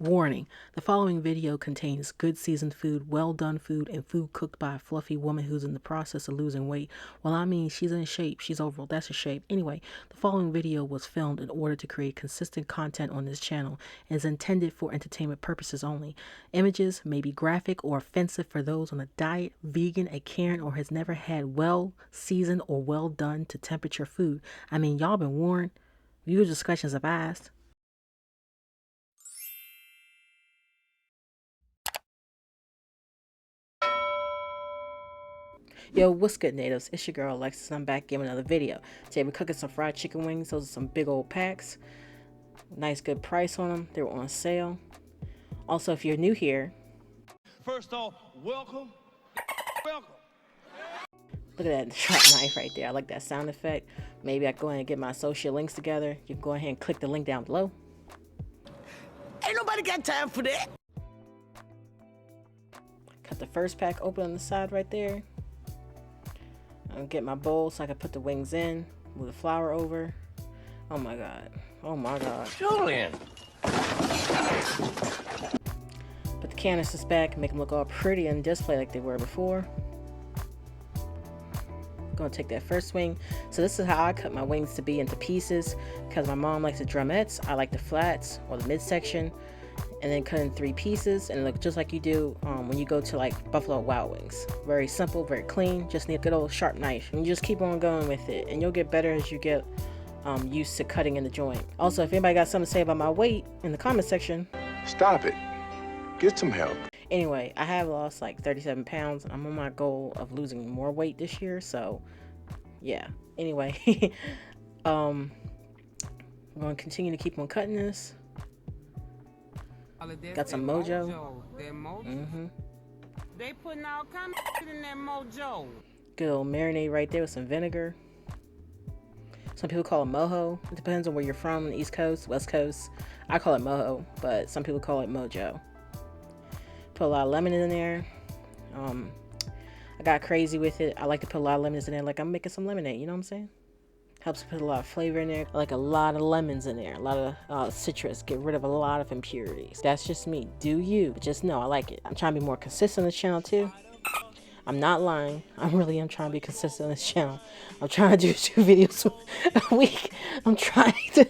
Warning: the following video contains good seasoned food, well done food, and food cooked by a fluffy woman who's in the process of losing weight. Well, I mean, she's in shape. She's overall, that's a shape. Anyway, the following video was filmed in order to create consistent content on this channel and is intended for entertainment purposes only. Images may be graphic or offensive for those on a diet, vegan, a Karen, or has never had well seasoned or well done to temperature food. I mean, y'all been warned. Viewer discussions advised. Yo, what's good, natives? It's your girl Alexis, and I'm back giving another video. Today we're cooking some fried chicken wings. Those are some big old packs. Nice good price on them. They were on sale. Also, if you're new here, first off, welcome. Look at that sharp knife right there. I like that sound effect. Maybe I go ahead and get my associate links together. You can go ahead and click the link down below. Ain't nobody got time for that. Cut the first pack open on the side right there. I'll get my bowl so I can put the wings in. Move the flour over. Oh my god. Oh my god. Julian. Put the canisters back and make them look all pretty and display like they were before. Gonna take that first wing. So this is how I cut my wings to be into pieces, because my mom likes the drumettes. I like the flats or the midsection, and then cut in 3 pieces and look just like you do when you go to like Buffalo Wild Wings. Very simple, very clean. Just need a good old sharp knife, and you just keep on going with it, and you'll get better as you get used to cutting in the joint. Also, if anybody got something to say about my weight in the comment section, stop it. Get some help. Anyway, I have lost like 37 pounds. I'm on my goal of losing more weight this year, so yeah. Anyway, I'm going to continue to keep on cutting this. Got some mojo. They putting all kind of shit in that mojo. Good old marinade right there with some vinegar. Some people call it mojo. It depends on where you're from, the East Coast, West Coast. I call it mojo, but some people call it mojo. Put a lot of lemon in there. I got crazy with it. I like to put a lot of lemons in there, like I'm making some lemonade, you know what I'm saying? Helps put a lot of flavor in there. I like a lot of lemons in there, a lot of citrus, get rid of a lot of impurities. That's just me. Do you? But just know I like it. I'm trying to be more consistent on this channel too. I'm not lying. I really am trying to be consistent on this channel. I'm trying to do 2 videos a week. I'm not trying to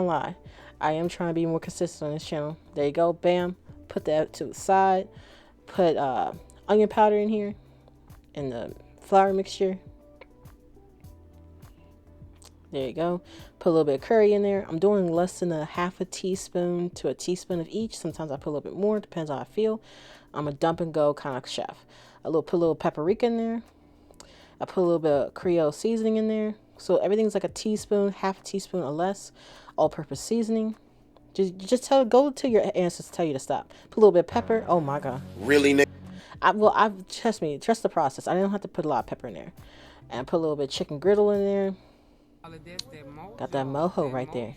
lie. I am trying to be more consistent on this channel. There you go. Bam. Put that to the side. Put onion powder in here and the flour mixture. There you go. Put a little bit of curry in there. I'm doing less than a half a teaspoon to a teaspoon of each. Sometimes I put a little bit more. Depends how I feel. I'm a dump and go kind of chef. Put a little paprika in there. I put a little bit of Creole seasoning in there. So everything's like a teaspoon, half a teaspoon or less. All-purpose seasoning. Just go till your ancestors tell you to stop. Put a little bit of pepper. Oh my god. Really, Nick? Trust me. Trust the process. I didn't have to put a lot of pepper in there. And put a little bit of chicken griddle in there. Got that mojo right there.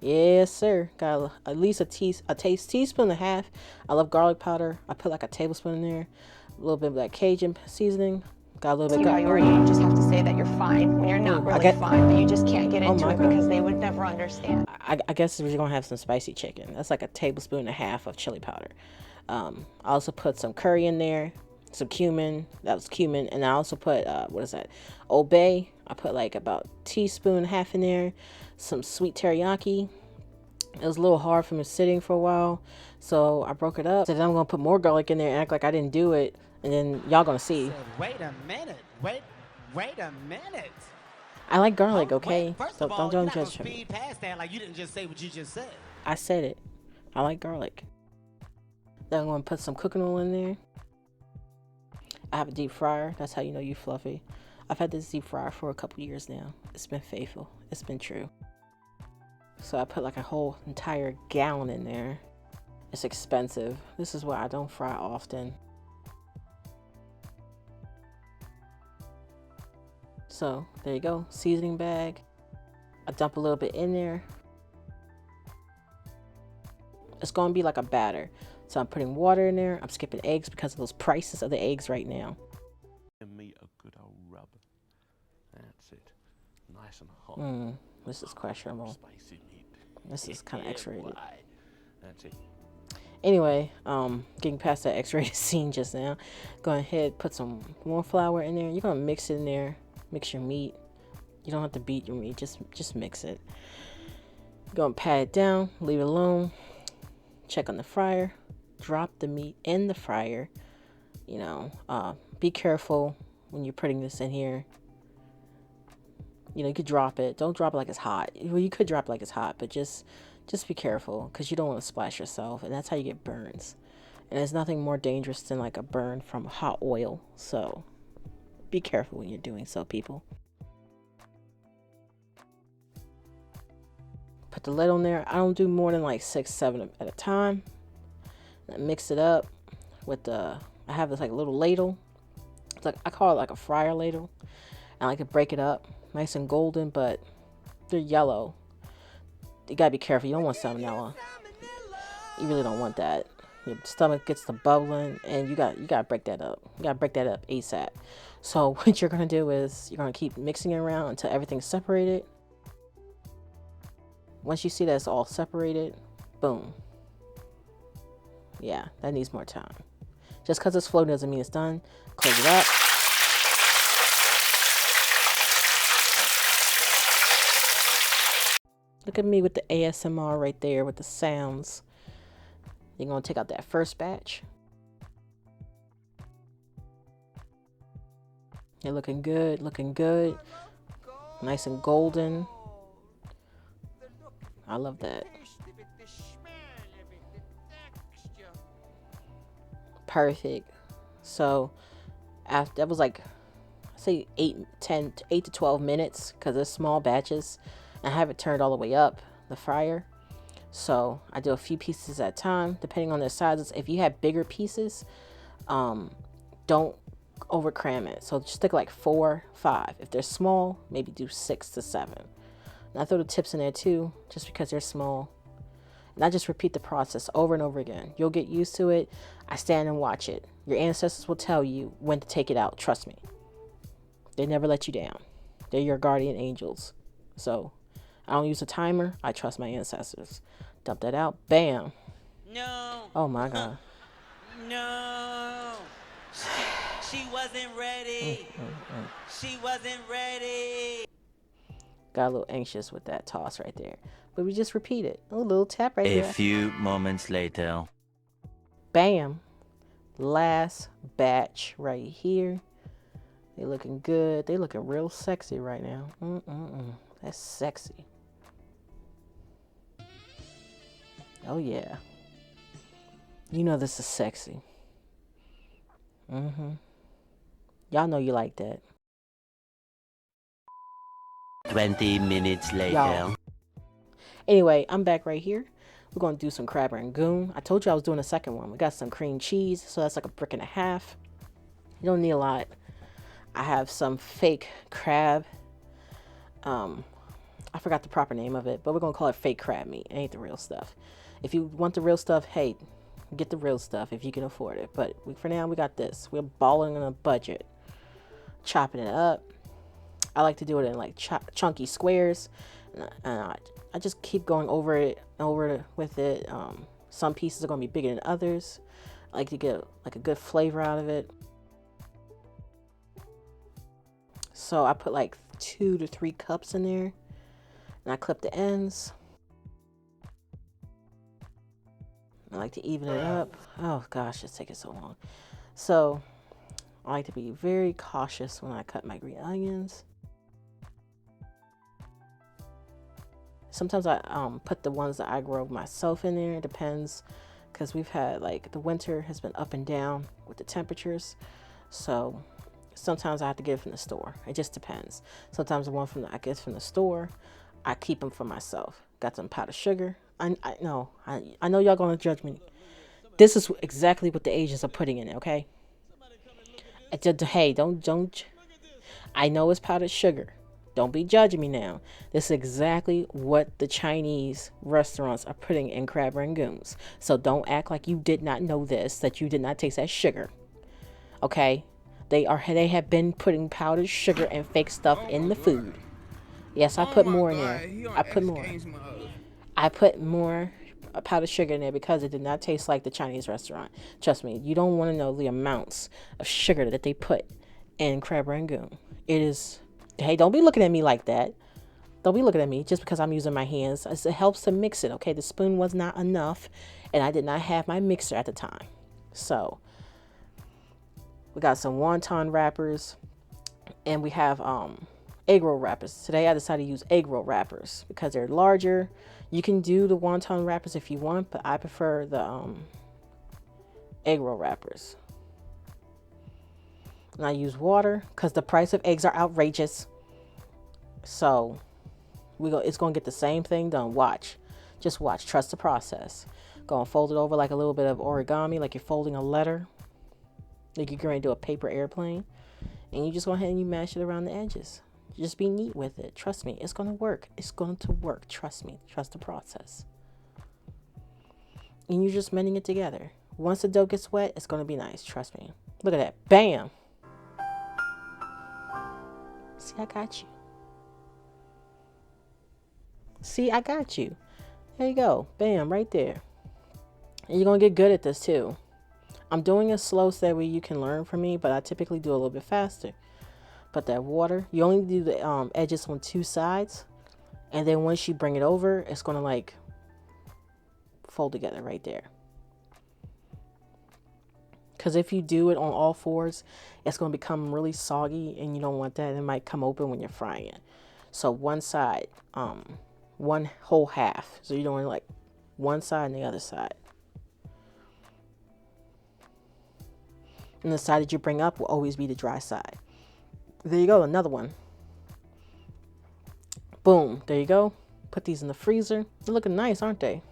Yes, sir. Got at least a teaspoon and a half. I love garlic powder. I put like a tablespoon in there. A little bit of that Cajun seasoning. Got a little bit. You just have to say that you're fine when you're not really fine, but you just can't get into it because they would never understand. I guess we're gonna have some spicy chicken. That's like a tablespoon and a half of chili powder. I also put some curry in there, some cumin. That was cumin, and I also put what is that? Old Bay. I put like about a teaspoon and a half in there. Some sweet teriyaki. It was a little hard for me sitting for a while, so I broke it up. So then I'm gonna put more garlic in there and act like I didn't do it, and then y'all gonna see. Wait a minute. Wait a minute. I like garlic, okay? First So of all, don't you're not judge gonna me. speed past that like you didn't just say what you just said. I said it. I like garlic. Then I'm gonna put some cooking oil in there. I have a deep fryer. That's how you know you fluffy. I've had this deep fryer for a couple years now. It's been faithful. It's been true. So I put like a whole entire gallon in there. It's expensive. This is why I don't fry often. So there you go. Seasoning bag. I dump a little bit in there. It's going to be like a batter. So I'm putting water in there. I'm skipping eggs because of those prices of the eggs right now. Give me a good old rub. That's it. Nice and hot. This is questionable. Spicy meat. This is kind of X-rated. That's it. Anyway, getting past that X-rated scene just now, go ahead, put some more flour in there. You're gonna mix it in there. Mix your meat. You don't have to beat your meat. Just mix it. You're gonna pat it down. Leave it alone. Check on the fryer. Drop the meat in the fryer. You know, be careful when you're putting this in here. You know, you could drop it. Don't drop it like it's hot. Well, you could drop it like it's hot, but just be careful because you don't want to splash yourself, and that's how you get burns. And there's nothing more dangerous than like a burn from hot oil. So be careful when you're doing so, people. Put the lid on there. I don't do more than like 6, 7 at a time. And mix it up with the. I have this like little ladle. It's like I call it like a fryer ladle. I like to break it up, nice and golden, but they're yellow. You gotta be careful. You don't want salmonella. You really don't want that. Your stomach gets to bubbling, and you gotta break that up. You gotta break that up ASAP. So what you're gonna do is you're gonna keep mixing it around until everything's separated. Once you see that it's all separated, boom. Yeah, that needs more time. Just because it's floating doesn't mean it's done. Close it up. Look at me with the ASMR right there with the sounds. You're going to take out that first batch. You're looking good, looking good. Nice and golden. I love that. Perfect. So after that was like, say 8 to 12 minutes because it's small batches. I have it turned all the way up the fryer, so I do a few pieces at a time depending on their sizes. If you have bigger pieces, don't over cram it, so just stick like 4, 5. If they're small, maybe do 6 to 7. And I throw the tips in there too, just because they're small. And I just repeat the process over and over again. You'll get used to it. I stand and watch it. Your ancestors will tell you when to take it out. Trust me. They never let you down. They're your guardian angels. So I don't use a timer. I trust my ancestors. Dump that out. Bam. No. Oh my God. No. She wasn't ready. She wasn't ready. Got a little anxious with that toss right there. But we just repeat it. A little tap right there. A few moments later. Bam. Last batch right here. They looking good. They looking real sexy right now. That's sexy. Oh yeah. You know this is sexy. Y'all know you like that. 20 minutes later. Y'all. Anyway, I'm back right here. We're going to do some crab rangoon. I told you I was doing a second one. We got some cream cheese, so that's like a brick and a half. You don't need a lot. I have some fake crab. I forgot the proper name of it, but we're going to call it fake crab meat. It ain't the real stuff. If you want the real stuff, hey, get the real stuff if you can afford it. But for now, we got this. We're balling on a budget. Chopping it up. I like to do it in like chunky squares. And I just keep going over with it. Some pieces are going to be bigger than others. I like to get like a good flavor out of it. So I put like 2 to 3 cups in there. And I clip the ends. I like to even it up. Oh gosh, it's taking so long. So I like to be very cautious when I cut my green onions. Sometimes I put the ones that I grow myself in there. It depends, because we've had like the winter has been up and down with the temperatures. So sometimes I have to get it from the store. It just depends. Sometimes the one I get from the store, I keep them for myself. Got some powdered sugar. I know y'all gonna judge me. This is exactly what the Asians are putting in it, okay? Hey, don't. I know it's powdered sugar. Don't be judging me now. This is exactly what the Chinese restaurants are putting in crab rangoons. So don't act like you did not know this, that you did not taste that sugar. Okay? They have been putting powdered sugar and fake stuff in the food. Yes, I put more in there. I put more. I put more powdered sugar in there because it did not taste like the Chinese restaurant. Trust me, you don't want to know the amounts of sugar that they put in crab rangoon. It is, hey, don't be looking at me like that. Don't be looking at me just because I'm using my hands. It helps to mix it, okay? The spoon was not enough, and I did not have my mixer at the time. So, we got some wonton wrappers, and we have egg roll wrappers. Today I decided to use egg roll wrappers because they're larger. You can do the wonton wrappers if you want, but I prefer the egg roll wrappers. And I use water because the price of eggs are outrageous. So it's gonna get the same thing done. Watch, just watch. Trust the process. Go and fold it over like a little bit of origami, like you're folding a letter, like you're going to do a paper airplane, and you just go ahead and you mash it around the edges. Just be neat with it. Trust me, it's gonna work. It's going to work. Trust me. Trust the process. And you're just mending it together. Once the dough gets wet, it's gonna be nice. Trust me. Look at that. Bam. See, I got you. See, I got you. There you go. Bam, right there. And you're going to get good at this too. I'm doing it slow so that way you can learn from me, but I typically do a little bit faster. But that water, you only do the edges on two sides. And then once you bring it over, it's going to like fold together right there. Because if you do it on all fours, it's going to become really soggy and you don't want that. It might come open when you're frying it. So one side, one whole half. So you're doing like one side and the other side. And the side that you bring up will always be the dry side. There you go, another one. Boom, there you go. Put these in the freezer. They're looking nice, aren't they?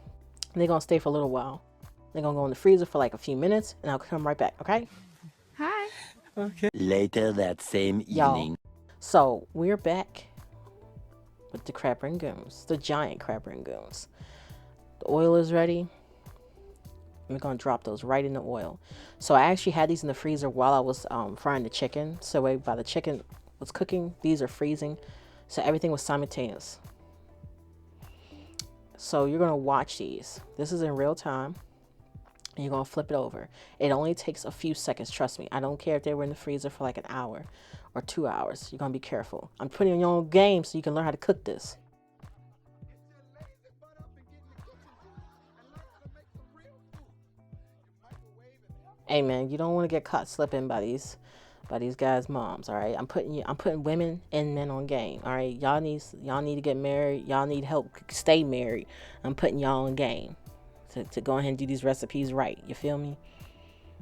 And they're going to stay for a little while. They're going to go in the freezer for like a few minutes, and I'll come right back, okay? Hi. Okay. Later that same evening. So, we're back with the crab rangoons, the giant crab rangoons. The oil is ready. We're going to drop those right in the oil. So, I actually had these in the freezer while I was frying the chicken. So, while the chicken was cooking, these are freezing. So, everything was simultaneous. So, you're going to watch these. This is in real time. And you're going to flip it over. It only takes a few seconds, trust me. I don't care if they were in the freezer for like an hour or 2 hours. You're going to be careful. I'm putting on your own game so you can learn how to cook this. Hey man, you don't want to get caught slipping by these guys' moms, all right? I'm putting women and men on game, all right? Y'all need to get married. Y'all need help stay married. I'm putting y'all on game. To go ahead and do these recipes right. You feel me?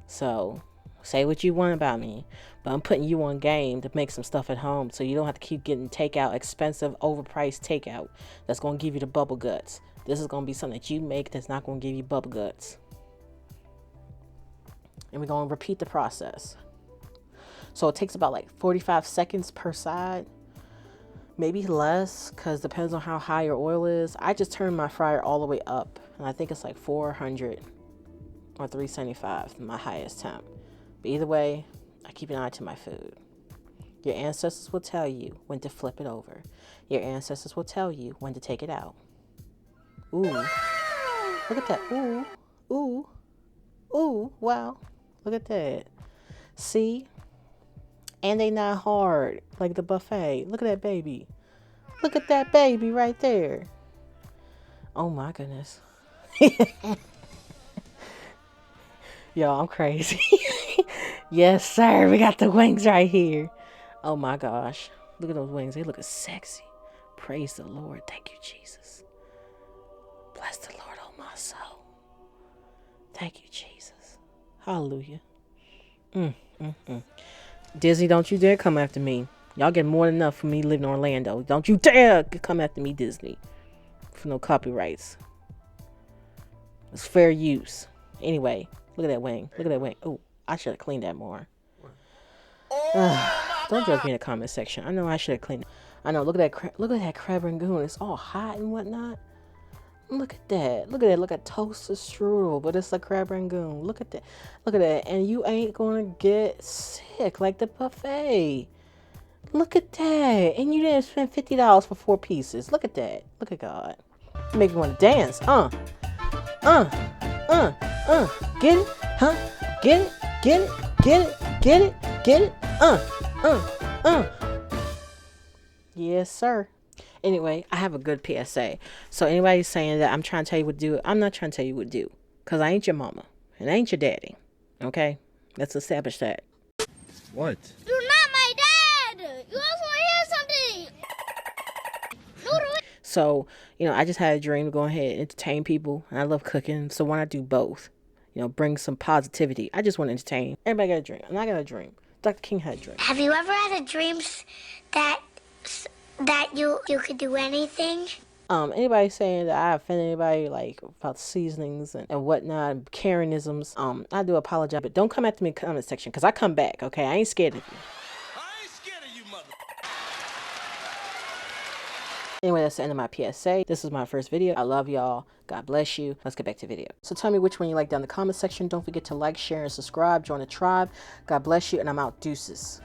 So, say what you want about me. But I'm putting you on game to make some stuff at home so you don't have to keep getting takeout, expensive, overpriced takeout that's going to give you the bubble guts. This is going to be something that you make that's not going to give you bubble guts. And we're going to repeat the process. So, it takes about like 45 seconds per side. Maybe less, because depends on how high your oil is. I just turned my fryer all the way up, and I think it's like 400 or 375, my highest temp. But either way, I keep an eye to my food. Your ancestors will tell you when to flip it over. Your ancestors will tell you when to take it out. Ooh, look at that. Ooh, ooh, ooh, wow. Look at that. See? And they not hard like the buffet. Look at that baby. Look at that baby right there. Oh my goodness. Yo, I'm crazy. Yes, sir. We got the wings right here. Oh my gosh. Look at those wings. They look sexy. Praise the Lord. Thank you, Jesus. Bless the Lord, oh my soul. Thank you, Jesus. Hallelujah. Disney, don't you dare come after me. Y'all get more than enough for me living in Orlando. Don't you dare come after me, Disney. For no copyrights. It's fair use. Anyway, look at that wing. Look at that wing. Oh, I should have cleaned that more. Don't judge me in the comment section. I know I should have cleaned it. I know, look at that crab rangoon. It's all hot and whatnot. Look at that. Look at that. Look at toasted strudel, but it's a crab rangoon. Look at that. Look at that. And you ain't gonna get sick like the buffet. Look at that. And you didn't spend $50 for 4 pieces. Look at that. Look at God. Make me want to dance. Get it? Huh? Get it? Get it? Get it? Get it? Get it? Yes, sir. Anyway, I have a good PSA. So anybody saying that I'm trying to tell you what to do, I'm not trying to tell you what to do. Because I ain't your mama. And I ain't your daddy. Okay? Let's establish that. What? You're not my dad! You also hear something! No, do it! So, you know, I just had a dream to go ahead and entertain people. And I love cooking. So why not do both? You know, bring some positivity. I just want to entertain. Everybody got a dream. And I got a dream. Dr. King had a dream. Have you ever had a dream that you could do anything? Anybody saying that I offend anybody, like, about seasonings and whatnot, Karenisms, I do apologize, but don't come after me in the comment section, because I come back, okay? I ain't scared of you. I ain't scared of you, mother. Anyway, that's the end of my PSA. This is my first video. I love y'all. God bless you. Let's get back to the video. So tell me which one you like down in the comment section. Don't forget to like, share, and subscribe. Join the tribe. God bless you, and I'm out. Deuces.